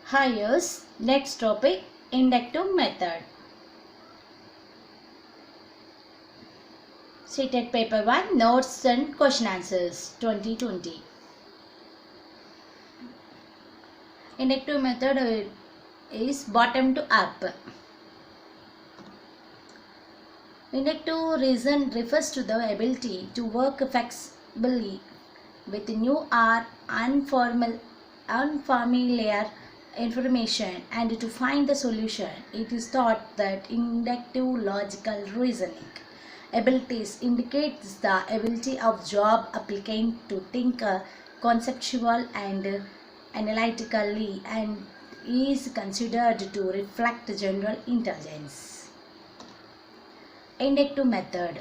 Hires. Next topic, inductive method. Seated paper 1, notes and question answers 2020. Inductive method is bottom to up. Inductive reason refers to the ability to work flexibly with new or unfamiliar information and to find the solution. It is thought that inductive logical reasoning abilities indicates the ability of job applicant to think conceptual and analytically and is considered to reflect general intelligence. Inductive method: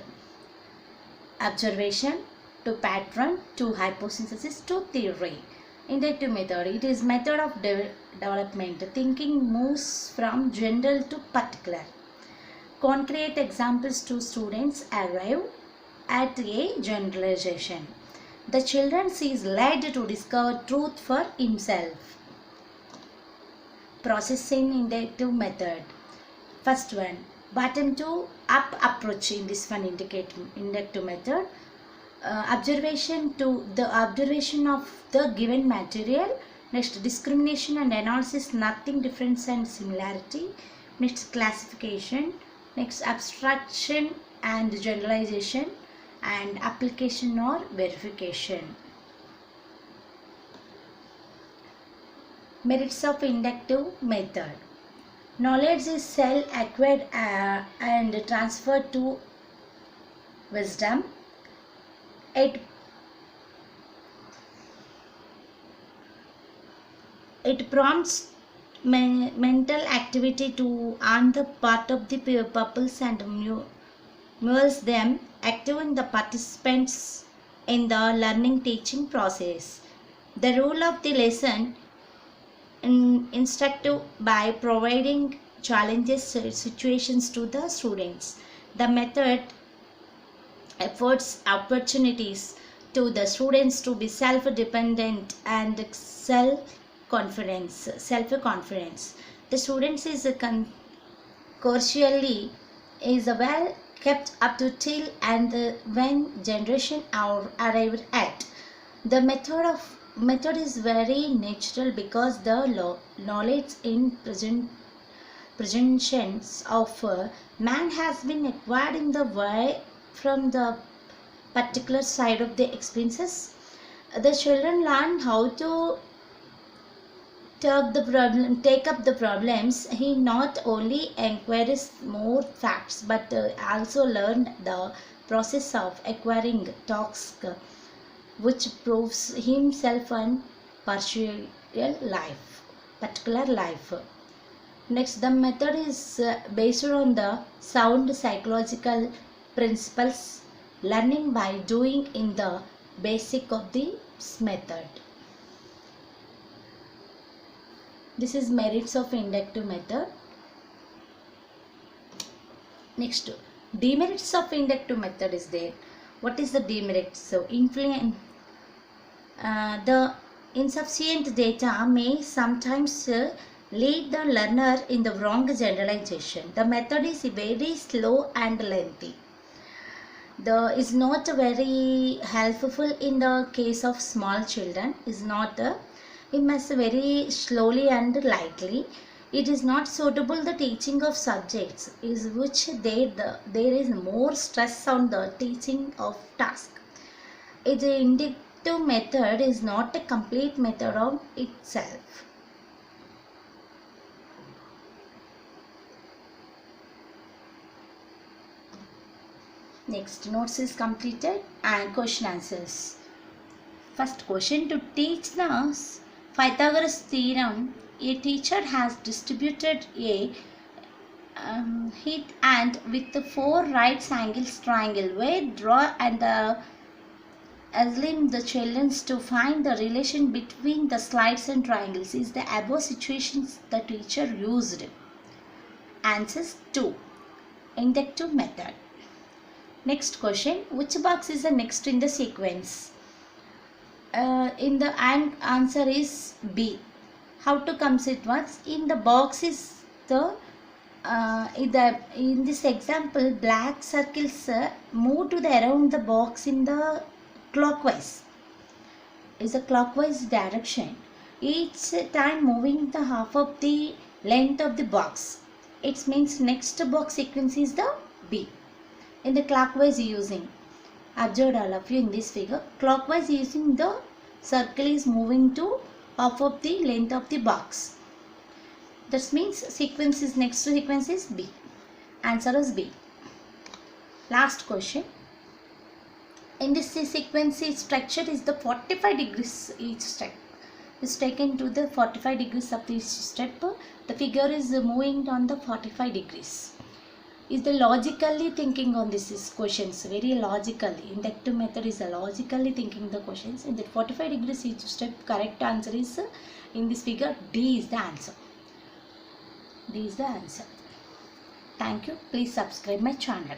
observation to pattern to hypothesis to theory. Inductive method, it is method of development. Thinking moves from general to particular. Concrete examples to students arrive at a generalization. The children is led to discover truth for himself. Processing inductive method. First one, bottom to up approach. In this one, inductive method. Observation to the observation of the given material. Next, discrimination and analysis, nothing difference and similarity. Next, classification. Next, abstraction and generalization, and application or verification. Merits of inductive method. Knowledge is self-acquired and transferred to wisdom. It prompts mental activity to on the part of the pupils and moves them active the participants in the learning teaching process. The role of the lesson instructive by providing challenges situations to the students. The method affords opportunities to the students to be self-dependent and self-confidence. The students is crucially is well kept up to till and when generation are arrived at. The method is very natural because the knowledge in presentations of man has been acquired in the way from the particular side of the experiences. The children learn how to take up the problems. He not only inquires more facts but also learned the process of acquiring tasks, which proves himself an particular life. Next, the method is based on the sound psychological principles, learning by doing in the basic of this method. This is merits of inductive method. Next, demerits of inductive method is there. What is the demerits? So, the insufficient data may sometimes lead the learner in the wrong generalization. The method is very slow and lengthy. Is not very helpful in the case of small children. Is not it must very slowly and lightly. It is not suitable the teaching of subjects is which there is more stress on the teaching of task. The inductive method is not a complete method of itself. Next, notes is completed and question answers. First question, to teach the Pythagoras theorem, a teacher has distributed a hit and with the 4 right angles triangle where draw and assign the children to find the relation between the slides and triangles. Is the above situations the teacher used? Answers 2. Inductive method. Next question, which box is the next in the sequence? In the answer is B. How to comes it once? In the box is the in this example, black circles move to the around the box in the clockwise. Is a clockwise direction. Each time moving the half of the length of the box. It means next box sequence is the B. In the clockwise using. Observe all of you in this figure. Clockwise using the circle is moving to half of the length of the box. That means sequence is next sequence is B. Answer is B. Last question. In this sequence structure is the 45 degrees each step. Is taken to the 45 degrees of each step. The figure is moving on the 45 degrees. Is the logically thinking on this questions, very logically. Inductive method is a logically thinking the questions. In the 45 degrees each step, correct answer is in this figure D is the answer. D is the answer. Thank you. Please subscribe my channel.